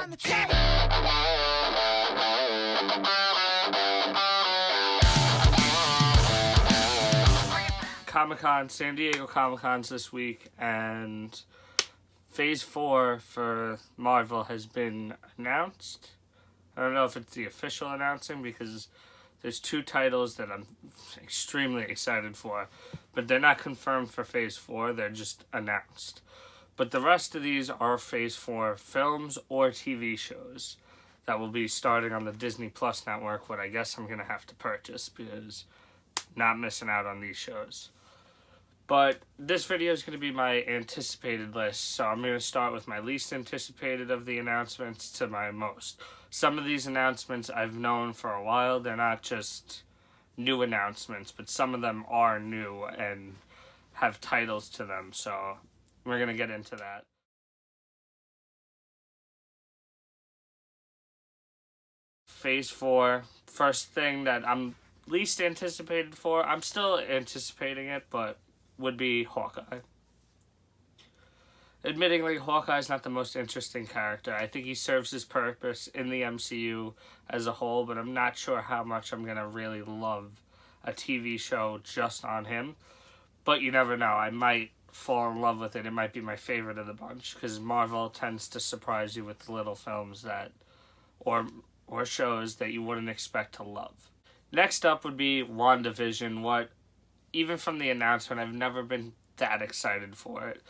on the tape. Comic-Con, San Diego Comic-Con's this week, and Phase 4 for Marvel has been announced. I don't know if it's the official announcing because there's two titles that I'm extremely excited for, but they're not confirmed for Phase 4, they're just announced. But the rest of these are Phase 4 films or TV shows that will be starting on the Disney Plus network, what I guess I'm going to have to purchase because not missing out on these shows. But this video is going to be my anticipated list, so I'm going to start with my least anticipated of the announcements to my most. Some of these announcements I've known for a while. They're not just new announcements, but some of them are new and have titles to them, so we're going to get into that. Phase 4, first thing that I'm least anticipated for, I'm still anticipating it, but would be Hawkeye. Admittingly, Hawkeye's not the most interesting character. I think he serves his purpose in the MCU as a whole, but I'm not sure how much I'm going to really love a TV show just on him. But you never know. I might fall in love with it. It might be my favorite of the bunch, because Marvel tends to surprise you with little films that, or shows that you wouldn't expect to love. Next up would be WandaVision, even from the announcement, I've never been that excited for it.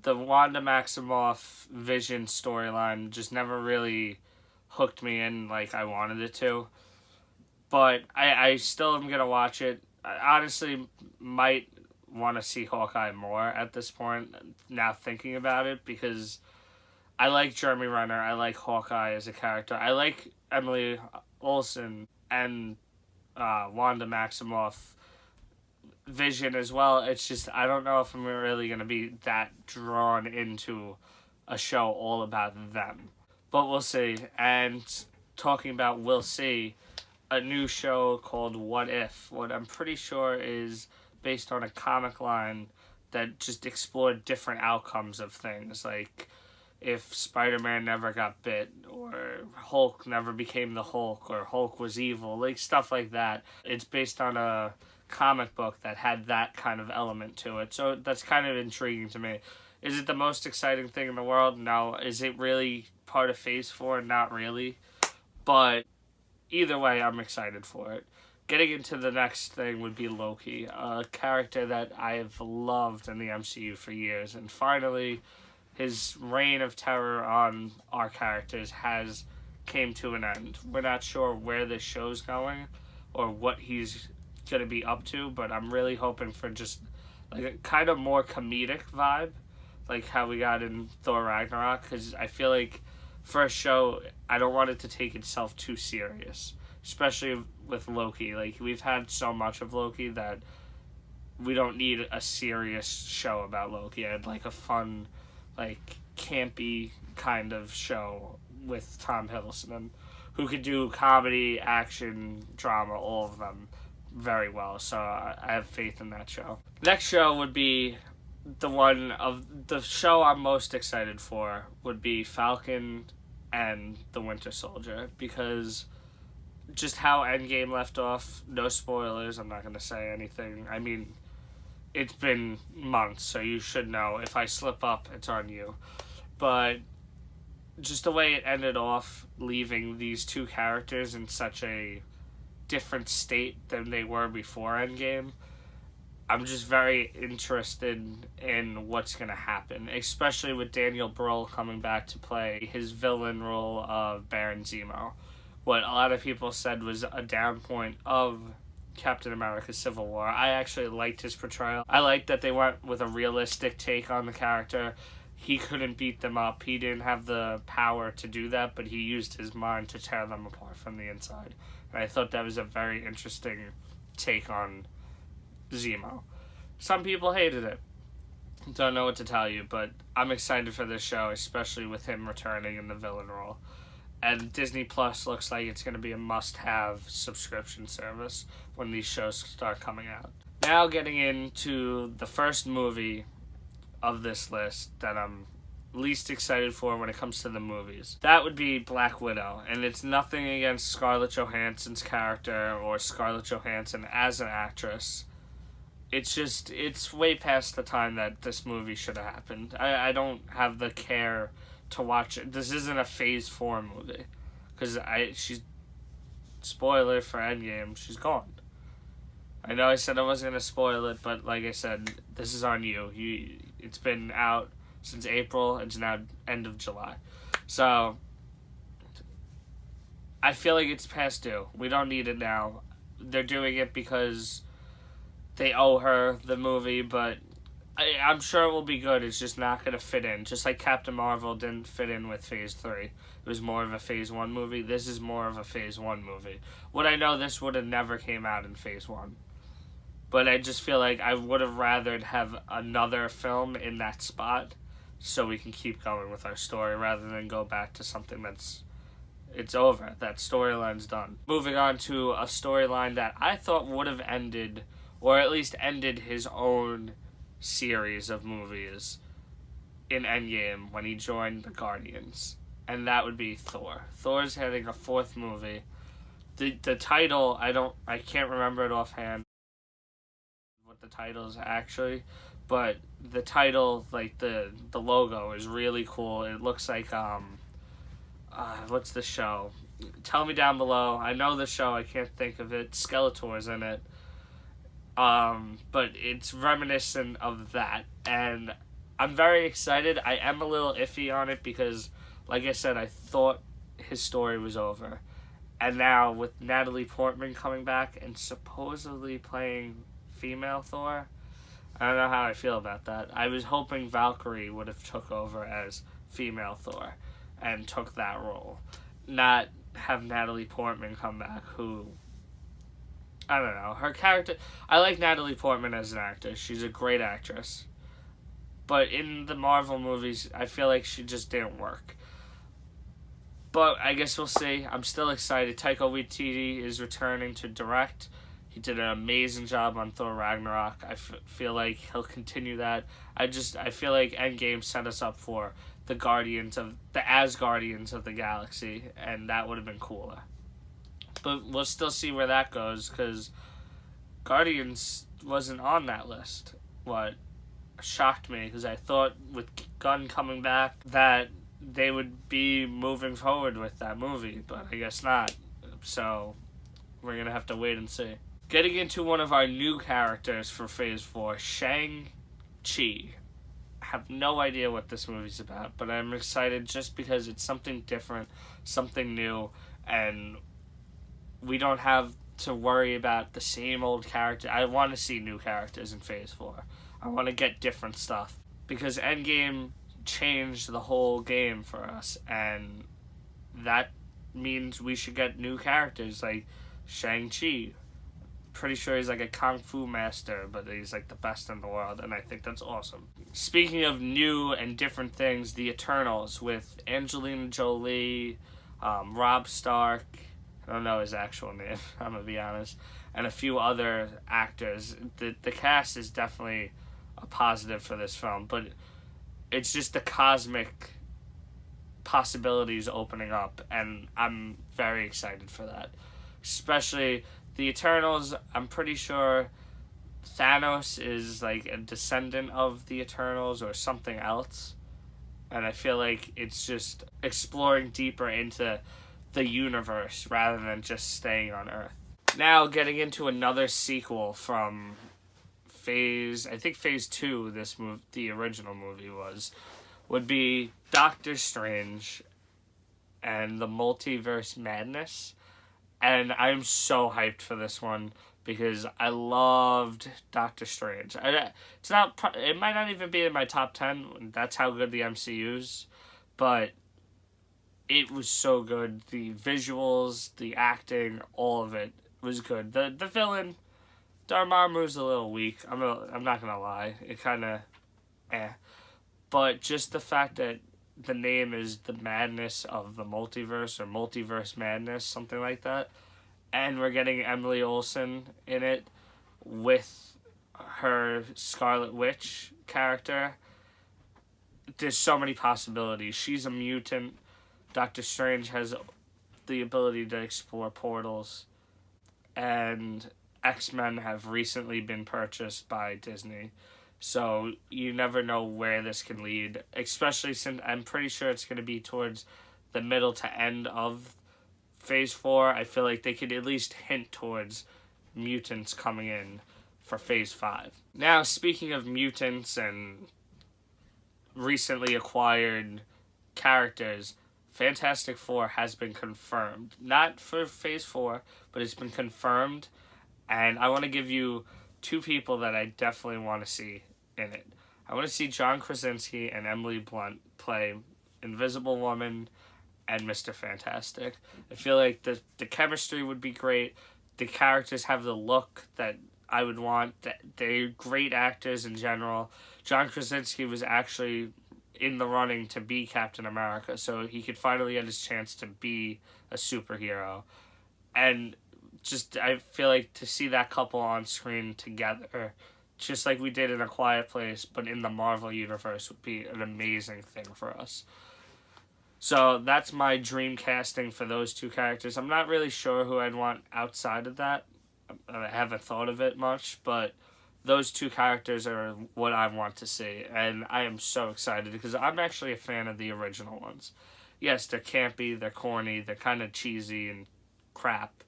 The Wanda Maximoff Vision storyline just never really hooked me in like I wanted it to. But I still am going to watch it. I honestly might want to see Hawkeye more at this point, now thinking about it, because I like Jeremy Renner. I like Hawkeye as a character. I like Emily Olsen and Wanda Maximoff Vision as well. It's just, I don't know if I'm really going to be that drawn into a show all about them. But we'll see. And talking about we'll see, a new show called What If, what I'm pretty sure is based on a comic line that just explored different outcomes of things, like if Spider-Man never got bit, or Hulk never became the Hulk, or Hulk was evil, like stuff like that. It's based on a comic book that had that kind of element to it, so that's kind of intriguing to me. Is it the most exciting thing in the world? No. Is it really part of Phase 4? Not really. But either way, I'm excited for it. Getting into the next thing would be Loki, a character that I've loved in the MCU for years, and finally his reign of terror on our characters came to an end. We're not sure where this show's going or what he's going to be up to, but I'm really hoping for just like a kind of more comedic vibe, like how we got in Thor Ragnarok, because I feel like for a show, I don't want it to take itself too serious, especially with Loki. Like, we've had so much of Loki that we don't need a serious show about Loki. I'd like a fun, like, campy kind of show with Tom Hiddleston, who could do comedy, action, drama, all of them very well, so I have faith in that show. Next show would be the show I'm most excited for would be Falcon and the Winter Soldier, because just how Endgame left off, no spoilers, I'm not going to say anything. I mean, it's been months, so you should know. If I slip up, it's on you. But just the way it ended off, leaving these two characters in such a different state than they were before Endgame, I'm just very interested in what's going to happen, especially with Daniel Brühl coming back to play his villain role of Baron Zemo. What a lot of people said was a down point of Captain America Civil War. I actually liked his portrayal. I liked that they went with a realistic take on the character. He couldn't beat them up. He didn't have the power to do that, but he used his mind to tear them apart from the inside. And I thought that was a very interesting take on Zemo. Some people hated it. Don't know what to tell you, but I'm excited for this show, especially with him returning in the villain role. And Disney Plus looks like it's going to be a must-have subscription service when these shows start coming out. Now getting into the first movie of this list that I'm least excited for when it comes to the movies. That would be Black Widow, and it's nothing against Scarlett Johansson's character or Scarlett Johansson as an actress. It's just, it's way past the time that this movie should have happened. I don't have the care to watch it. This isn't a Phase 4 movie. Because she's, spoiler for Endgame, she's gone. I know I said I wasn't going to spoil it, but like I said, this is on you. It's been out since April, it's now end of July. So, I feel like it's past due. We don't need it now. They're doing it because they owe her the movie, but I'm sure it will be good. It's just not going to fit in. Just like Captain Marvel didn't fit in with Phase 3. It was more of a Phase 1 movie. This is more of a Phase 1 movie. Would I know this would have never came out in Phase 1? But I just feel like I would have rathered have another film in that spot so we can keep going with our story rather than go back to something it's over. That storyline's done. Moving on to a storyline that I thought would have ended, or at least ended his own series of movies in Endgame when he joined the Guardians. And that would be Thor. Thor's having a 4th movie. The title, I can't remember it offhand what the title is actually, but the title, like the logo is really cool. It looks like what's the show? Tell me down below. I know the show, I can't think of it. Skeletor's in it. But it's reminiscent of that, and I'm very excited. I am a little iffy on it because, like I said, I thought his story was over. And now, with Natalie Portman coming back and supposedly playing female Thor, I don't know how I feel about that. I was hoping Valkyrie would have took over as female Thor and took that role. Not have Natalie Portman come back, who, I don't know, her character, I like Natalie Portman as an actor. She's a great actress. But in the Marvel movies, I feel like she just didn't work. But I guess we'll see. I'm still excited. Taika Waititi is returning to direct. He did an amazing job on Thor Ragnarok. I feel like he'll continue that. I feel like Endgame set us up for the Asgardians of the Galaxy, and that would have been cooler. But we'll still see where that goes, because Guardians wasn't on that list. What shocked me, because I thought with Gunn coming back that they would be moving forward with that movie, but I guess not. So we're going to have to wait and see. Getting into one of our new characters for Phase 4, Shang-Chi. I have no idea what this movie's about, but I'm excited just because it's something different, something new, and we don't have to worry about the same old character. I want to see new characters in Phase 4. I want to get different stuff, because Endgame changed the whole game for us, and that means we should get new characters like Shang-Chi. Pretty sure he's like a kung fu master, but he's like the best in the world, and I think that's awesome. Speaking of new and different things, the Eternals with Angelina Jolie, Rob Stark, I don't know his actual name, I'm gonna be honest, and a few other actors. The cast is definitely a positive for this film, but it's just the cosmic possibilities opening up, and I'm very excited for that. Especially the Eternals, I'm pretty sure Thanos is like a descendant of the Eternals or something else. And I feel like it's just exploring deeper into the universe rather than just staying on Earth. Now getting into another sequel from Phase 2, the original movie would be Doctor Strange and the Multiverse Madness. And I'm so hyped for this one because I loved Doctor Strange. It might not even be in my top 10. That's how good the MCU's. But it was so good. The visuals, the acting, all of it was good. The villain, Dormammu's a little weak. I'm not gonna lie. It kind of, But just the fact that the name is the madness of the multiverse, or multiverse madness, something like that. And we're getting Emily Olsen in it with her Scarlet Witch character. there's so many possibilities. She's a mutant. Doctor Strange has the ability to explore portals. And X-Men have recently been purchased by Disney. So you never know where this can lead, especially since I'm pretty sure it's going to be towards the middle to end of Phase 4. I feel like they could at least hint towards mutants coming in for Phase 5. Now, speaking of mutants and recently acquired characters, Fantastic Four has been confirmed. Not for Phase 4, but it's been confirmed. And I want to give you two people that I definitely want to see in it. I want to see John Krasinski and Emily Blunt play Invisible Woman and Mr. Fantastic. I feel like the chemistry would be great. The characters have the look that I would want. They're great actors in general. John Krasinski was actually in the running to be Captain America, so he could finally get his chance to be a superhero. And just, I feel like to see that couple on screen together, just like we did in A Quiet Place, but in the Marvel Universe, would be an amazing thing for us. So that's my dream casting for those two characters. I'm not really sure who I'd want outside of that. I haven't thought of it much, but those two characters are what I want to see, and I am so excited because I'm actually a fan of the original ones. Yes, they're campy, they're corny, they're kind of cheesy and crap,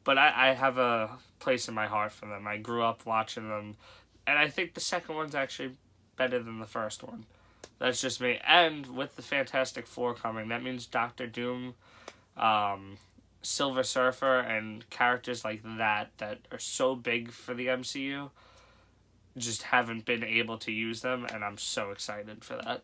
but I have a place in my heart for them. I grew up watching them, and I think the second one's actually better than the first one. That's just me. And with the Fantastic Four coming, that means Doctor Doom, Silver Surfer, and characters like that are so big for the MCU just haven't been able to use them, and I'm so excited for that.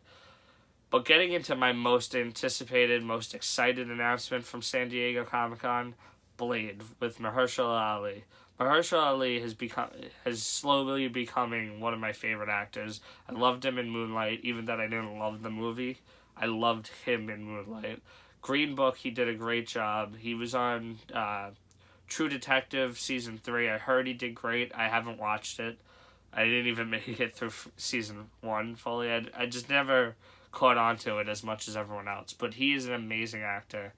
But getting into my most anticipated, most excited announcement from San Diego Comic-Con, Blade with Mahershala Ali. Mahershala Ali has slowly becoming one of my favorite actors. I loved him in Moonlight, even though I didn't love the movie. I loved him in Moonlight. Green Book, he did a great job. He was on True Detective Season 3. I heard he did great. I haven't watched it. I didn't even make it through Season 1 fully. I just never caught on to it as much as everyone else. But he is an amazing actor,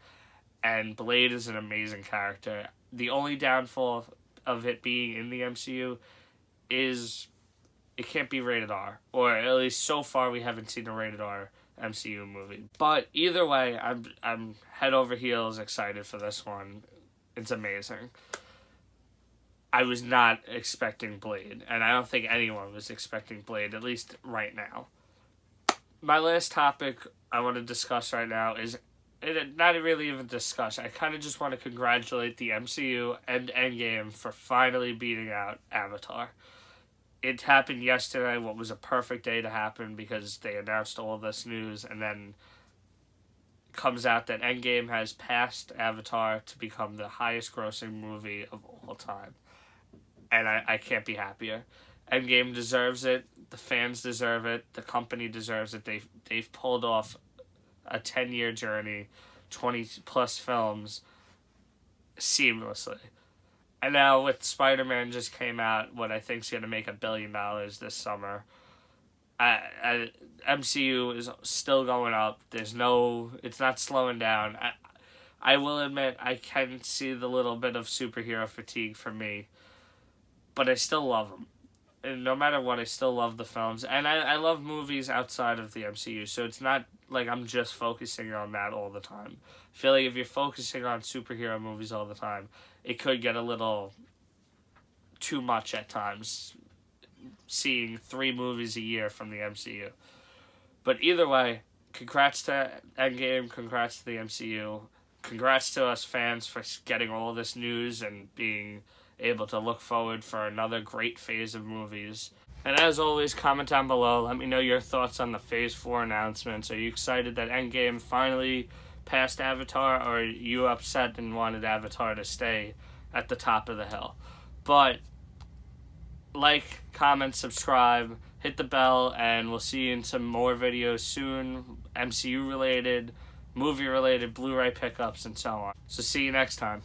and Blade is an amazing character. The only downfall of it being in the MCU is it can't be rated R, or at least so far we haven't seen a rated R MCU movie. But either way, I'm head over heels excited for this one. It's amazing. I was not expecting Blade, and I don't think anyone was expecting Blade, at least right now. My last topic I want to discuss right now is not really even discuss. I kind of just want to congratulate the MCU and Endgame for finally beating out Avatar. It happened yesterday, what was a perfect day to happen because they announced all this news, and then it comes out that Endgame has passed Avatar to become the highest grossing movie of all time. And I can't be happier. Endgame deserves it. The fans deserve it. The company deserves it. They've pulled off a 10-year journey, 20-plus films, seamlessly. And now with Spider-Man just came out, what I think is going to make $1 billion this summer. MCU is still going up. It's not slowing down. I will admit I can see the little bit of superhero fatigue for me, but I still love them. And no matter what, I still love the films. And I love movies outside of the MCU, so it's not like I'm just focusing on that all the time. I feel like if you're focusing on superhero movies all the time, it could get a little too much at times, seeing 3 movies a year from the MCU. But either way, congrats to Endgame, congrats to the MCU, congrats to us fans for getting all this news and being able to look forward for another great phase of movies. And as always, comment down below. Let me know your thoughts on the Phase 4 announcements. Are you excited that Endgame finally passed Avatar, or are you upset and wanted Avatar to stay at the top of the hill? But like, comment, subscribe, hit the bell, and we'll see you in some more videos soon. MCU related, movie related, Blu-ray pickups, and so on. So see you next time.